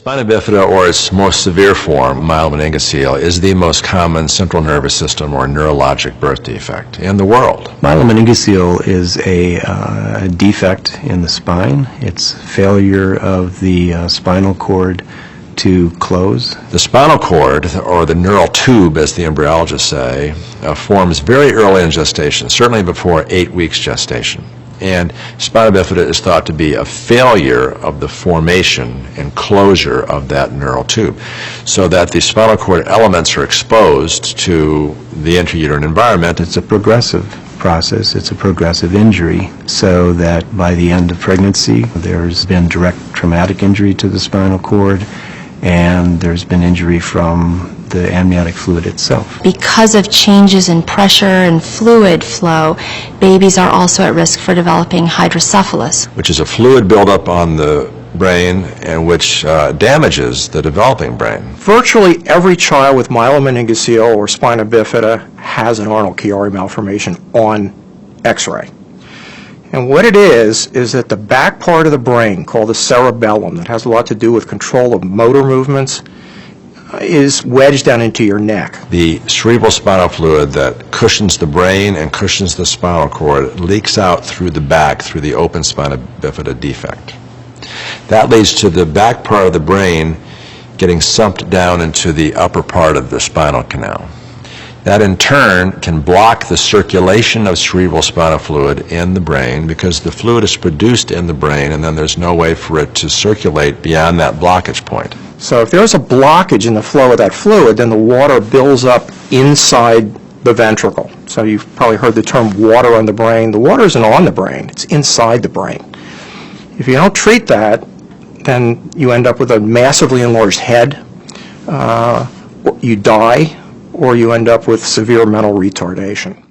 Spina bifida, or its most severe form, myelomeningocele, is the most common central nervous system or neurologic birth defect in the world. Myelomeningocele is a defect in the spine. It's failure of the spinal cord to close. The spinal cord, or the neural tube as the embryologists say, forms very early in gestation, certainly before 8 weeks gestation. And spina bifida is thought to be a failure of the formation and closure of that neural tube, so that the spinal cord elements are exposed to the intrauterine environment. It's a progressive process. It's a progressive injury, so that by the end of pregnancy, there's been direct traumatic injury to the spinal cord, and there's been injury from the amniotic fluid itself. Because of changes in pressure and fluid flow, babies are also at risk for developing hydrocephalus, which is a fluid buildup on the brain and which damages the developing brain. Virtually every child with myelomeningocele or spina bifida has an Arnold-Chiari malformation on X-ray. And what it is that the back part of the brain, called the cerebellum, that has a lot to do with control of motor movements, is wedged down into your neck. The cerebral spinal fluid that cushions the brain and cushions the spinal cord leaks out through the back through the open spina bifida defect. That leads to the back part of the brain getting sumped down into the upper part of the spinal canal. That in turn can block the circulation of cerebral spinal fluid in the brain, because the fluid is produced in the brain and then there's no way for it to circulate beyond that blockage point. So if there's a blockage in the flow of that fluid, then the water builds up inside the ventricle. So you've probably heard the term water on the brain. The water isn't on the brain, it's inside the brain. If you don't treat that, then you end up with a massively enlarged head, you die, or you end up with severe mental retardation.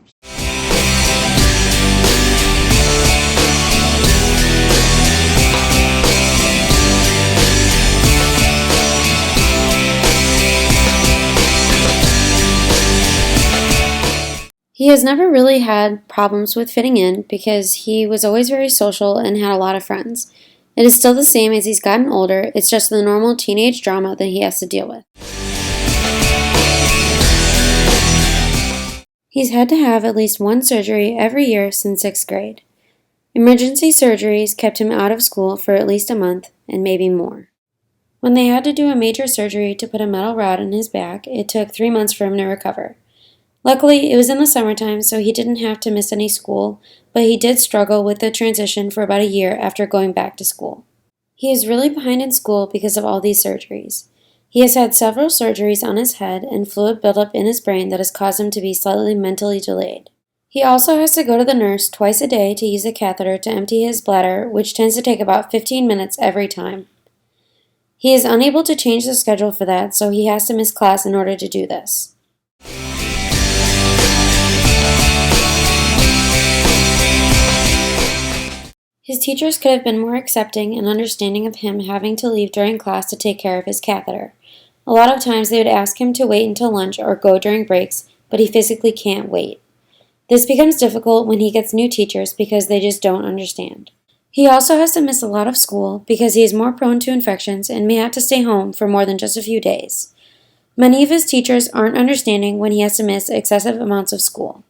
He has never really had problems with fitting in because he was always very social and had a lot of friends. It is still the same as he's gotten older, it's just the normal teenage drama that he has to deal with. He's had to have at least one surgery every year since 6th grade. Emergency surgeries kept him out of school for at least a month, and maybe more. When they had to do a major surgery to put a metal rod in his back, it took 3 months for him to recover. Luckily, it was in the summertime, so he didn't have to miss any school, but he did struggle with the transition for about a year after going back to school. He is really behind in school because of all these surgeries. He has had several surgeries on his head and fluid buildup in his brain that has caused him to be slightly mentally delayed. He also has to go to the nurse twice a day to use a catheter to empty his bladder, which tends to take about 15 minutes every time. He is unable to change the schedule for that, so he has to miss class in order to do this. His teachers could have been more accepting and understanding of him having to leave during class to take care of his catheter. A lot of times they would ask him to wait until lunch or go during breaks, but he physically can't wait. This becomes difficult when he gets new teachers because they just don't understand. He also has to miss a lot of school because he is more prone to infections and may have to stay home for more than just a few days. Many of his teachers aren't understanding when he has to miss excessive amounts of school.